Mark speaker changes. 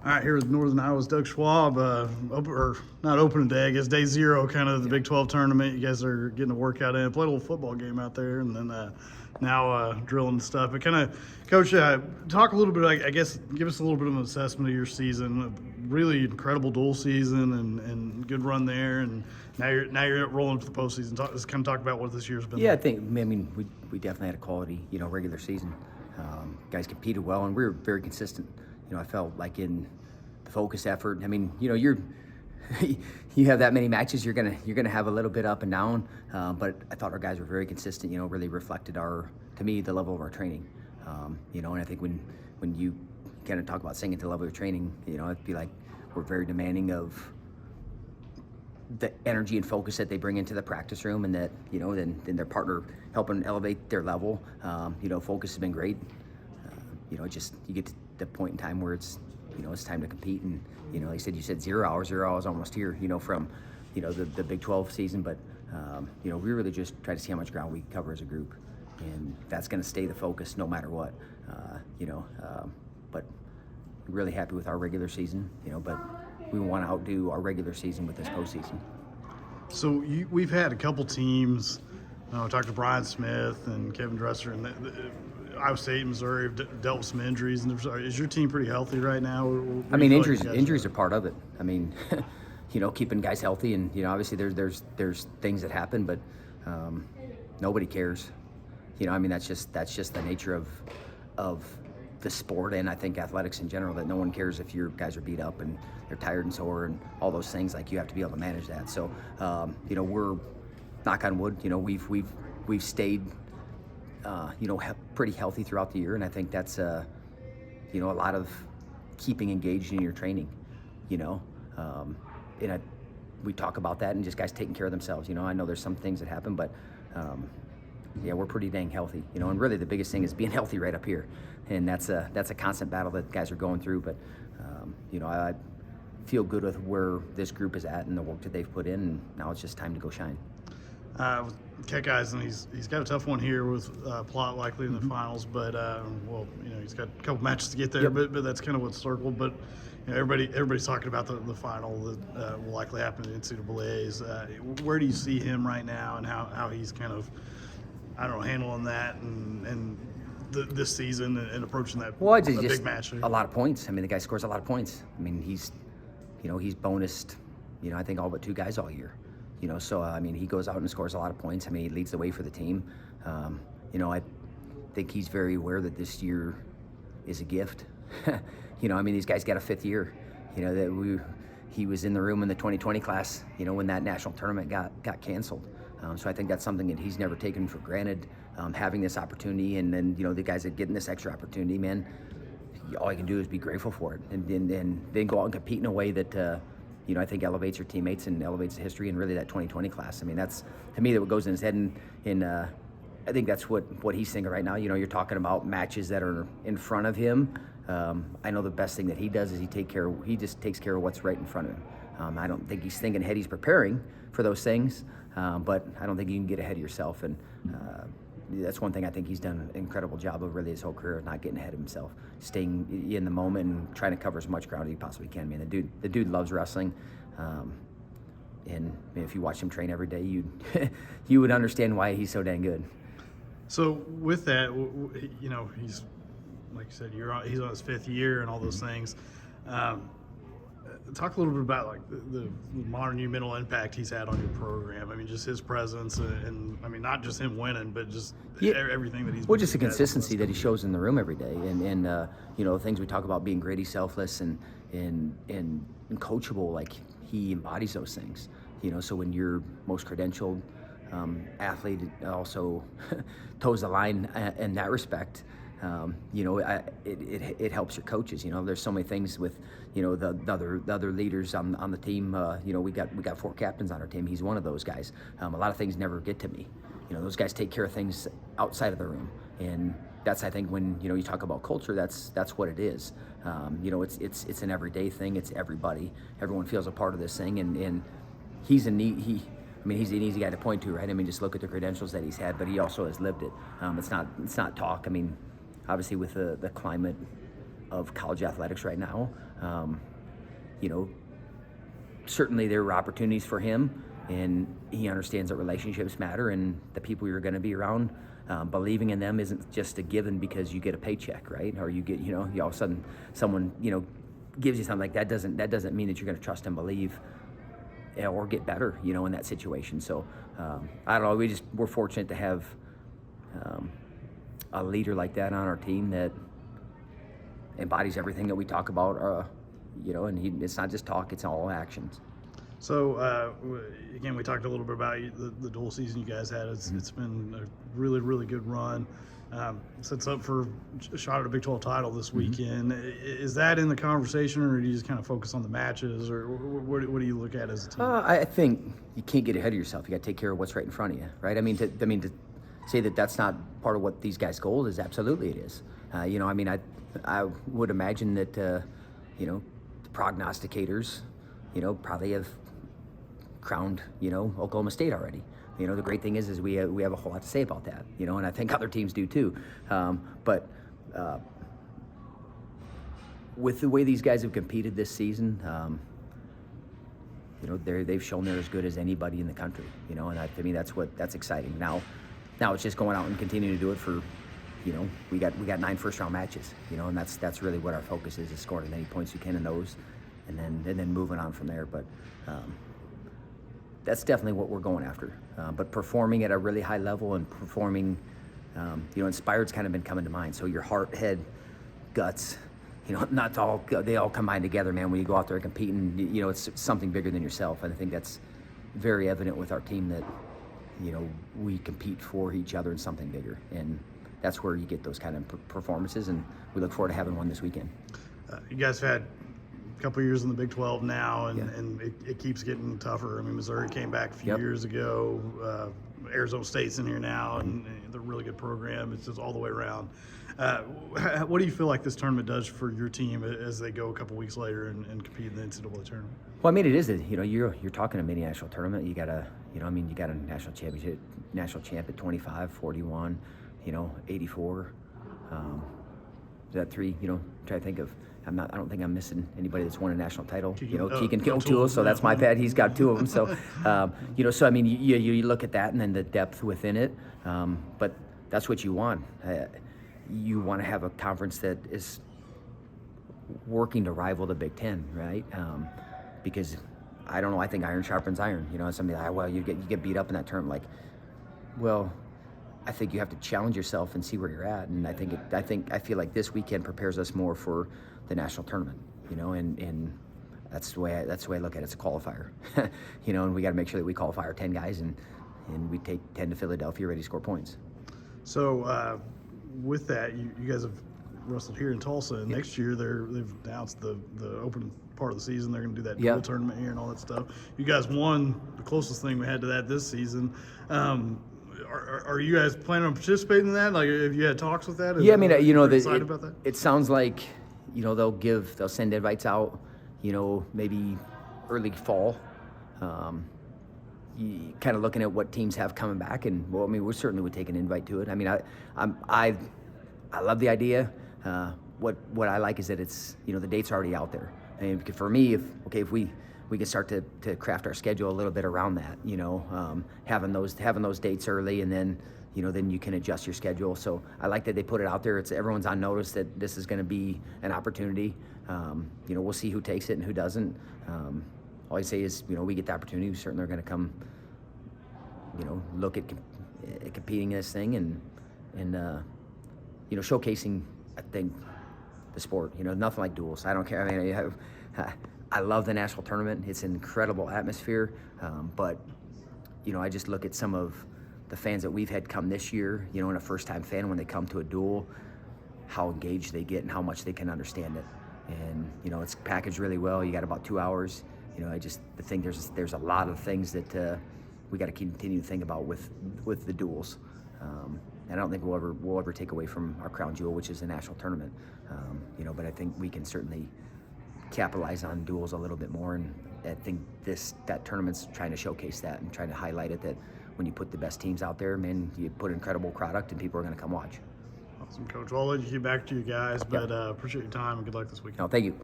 Speaker 1: All right, here with Northern Iowa's Doug Schwab. Or not opening day, I guess day zero, kind of the Big 12 tournament. You guys are getting a workout in, play a little football game out there, and then now drilling and stuff. But kind of, Coach, talk a little bit. I guess give us a little bit of an assessment of your season. A really incredible dual season and good run there, and now you're rolling to the postseason. Just kind of talk about what this year's been.
Speaker 2: Yeah,
Speaker 1: like.
Speaker 2: I think. I mean, we definitely had a quality, regular season. Guys competed well, and we were very consistent. I felt like in the focus effort. I mean, you're you have that many matches, you're gonna have a little bit up and down. But I thought our guys were very consistent. Really reflected to me, the level of our training. And I think when you kind of talk about singing to the level of training, it'd be like we're very demanding of the energy and focus that they bring into the practice room, and that then their partner helping elevate their level. Focus has been great. You get to the point in time where it's time to compete, and like you said 0 hours almost here. From the Big 12 season, but we really just try to see how much ground we cover as a group, and that's going to stay the focus no matter what. But really happy with our regular season. But we want to outdo our regular season with this postseason.
Speaker 1: So we've had a couple teams. I talked to Brian Smith and Kevin Dresser, and Iowa State and Missouri have dealt with some injuries. And is your team pretty healthy right now?
Speaker 2: I mean, injuries are part of it. I mean, keeping guys healthy, and obviously there's things that happen, but nobody cares. That's just the nature of the sport, and I think athletics in general, that no one cares if your guys are beat up and they're tired and sore and all those things. Like, you have to be able to manage that. So we're, knock on wood, we've stayed pretty healthy throughout the year, and I think that's a lot of keeping engaged in your training. We talk about that, and just guys taking care of themselves. I know there's some things that happen, but we're pretty dang healthy. And really the biggest thing is being healthy right up here, and that's a constant battle that guys are going through. But I feel good with where this group is at and the work that they've put in, and now it's just time to go shine.
Speaker 1: With Keck Eisen, he's got a tough one here with Plott likely in the finals, but he's got a couple matches to get there. Yep. But that's kind of what's circled. But everybody's talking about the final that will likely happen in NCAA's. Where do you see him right now, and how he's kind of handling that and this season and approaching that big match?
Speaker 2: A lot of points. I mean, the guy scores a lot of points. I mean, he's bonused, I think all but 2 guys all year. So he goes out and scores a lot of points. He leads the way for the team. I think he's very aware that this year is a gift. These guys got a 5th year. He was in the room in the 2020 class, when that national tournament got canceled. So I think that's something that he's never taken for granted, having this opportunity, and then the guys that getting this extra opportunity, man, all you can do is be grateful for it, and then go out and compete in a way that I think elevates your teammates and elevates the history, and really that 2020 class. That's, to me, that what goes in his head, and I think that's what he's thinking right now. You're talking about matches that are in front of him. I know the best thing that he does is he just takes care of what's right in front of him. I don't think he's thinking ahead. He's preparing for those things, but I don't think you can get ahead of yourself. And that's one thing I think he's done an incredible job of really his whole career, not getting ahead of himself, staying in the moment and trying to cover as much ground as he possibly can. The dude loves wrestling, and if you watch him train every day, you would understand why he's so dang good.
Speaker 1: So with that, he's, like you said, he's on his 5th year and all those things. Talk a little bit about the monumental impact he's had on your program. Just his presence, and not just him winning, but just everything that he's.
Speaker 2: Well, just the consistency that he shows in the room every day, and the things we talk about, being gritty, selfless, and coachable. Like, he embodies those things. So when you're most credentialed athlete, also toes the line in that respect. It helps your coaches. There's so many things with the other leaders on the team. We got 4 captains on our team. He's one of those guys. A lot of things never get to me. Those guys take care of things outside of the room, and that's, I think, when you talk about culture, that's what it is. It's an everyday thing. It's everybody. Everyone feels a part of this thing, and he's an easy guy to point to, right? Just look at the credentials that he's had, but he also has lived it. It's not talk. Obviously with the climate of college athletics right now. You know, certainly there are opportunities for him, and he understands that relationships matter, and the people you're going to be around, believing in them isn't just a given because you get a paycheck, right? Or you get, all of a sudden someone, gives you something like that. Doesn't mean that you're going to trust and believe or get better, in that situation. So I don't know. We're fortunate to have a leader like that on our team that embodies everything that we talk about. It's not just talk; it's all actions.
Speaker 1: So again, we talked a little bit about the dual season you guys had. It's been a really, really good run. Sets up for a shot at a Big 12 title this weekend. Is that in the conversation, or do you just kind of focus on the matches, or what do you look at as a team?
Speaker 2: I think you can't get ahead of yourself. You got to take care of what's right in front of you, right? To say that that's not part of what these guys' goal is, absolutely it is. I would imagine that the prognosticators, probably have crowned, Oklahoma State already. The great thing is we have a whole lot to say about that, and I think other teams do too. But with the way these guys have competed this season, they've shown they're as good as anybody in the country, and to me that's exciting. Now it's just going out and continuing to do it for, we got 9 first-round matches, and that's really what our focus is scoring as many points you can in those, and then moving on from there. But that's definitely what we're going after. But performing at a really high level and performing, inspired's kind of been coming to mind. So your heart, head, guts, they all combine together, man. When you go out there and compete, and it's something bigger than yourself. And I think that's very evident with our team that, we compete for each other in something bigger, and that's where you get those kind of performances. And we look forward to having one this weekend.
Speaker 1: You guys have had a couple of years in the Big 12 now, and it keeps getting tougher. I mean, Missouri came back a few years ago. Arizona State's in here now, and they're a really good program. It's just all the way around. What do you feel like this tournament does for your team as they go a couple weeks later and compete in the NCAA tournament?
Speaker 2: Well, it is. You're talking a mini national tournament. You got you got a national champ at 25, 41, 84. Is that 3? Try to think of. I don't think I'm missing anybody that's won a national title. Keegan O'Toole, so that's my bad. He's got 2 of them. So, you look at that and then the depth within it. But that's what you want. You want to have a conference that is working to rival the Big Ten, right? Because I don't know. I think iron sharpens iron. Somebody like, well, you get beat up in that term. Like, well, I think you have to challenge yourself and see where you're at. And I feel like this weekend prepares us more for the national tournament. And that's the way I look at it. It's a qualifier. And we got to make sure that we qualify our 10 guys and we take 10 to Philadelphia ready to score points.
Speaker 1: So with that, you guys have wrestled here in Tulsa, and next year they've announced the open part of the season. They're going to do that dual tournament here and all that stuff. You guys won the closest thing we had to that this season. Are you guys planning on participating in that? Like, have you had talks with that?
Speaker 2: Excited about that? It sounds like, they'll send invites out, maybe early fall. Kind of looking at what teams have coming back, and we certainly would take an invite to it. I love the idea. What I like is that it's, the date's already out there. For me, if we can start to craft our schedule a little bit around that, having those dates early, and then you can adjust your schedule. So I like that they put it out there. Everyone's on notice that this is going to be an opportunity. We'll see who takes it and who doesn't. All I say is, we get the opportunity. We certainly are going to come, look at competing in this thing and showcasing, I think, the sport. Nothing like duels. I don't care. I love the national tournament. It's an incredible atmosphere. But I just look at some of the fans that we've had come this year, and a first-time fan, when they come to a duel, how engaged they get and how much they can understand it. And, it's packaged really well. You got about 2 hours. I just think there's a lot of things that we got to continue to think about with the duels. And I don't think we'll ever take away from our crown jewel, which is the national tournament. But I think we can certainly capitalize on duels a little bit more, and I think that tournament's trying to showcase that and trying to highlight it, that when you put the best teams out there, man, you put an incredible product and people are going to come watch.
Speaker 1: Awesome, Coach. Well, I'll let you get back to you guys, but appreciate your time and good luck this weekend.
Speaker 2: No, thank you.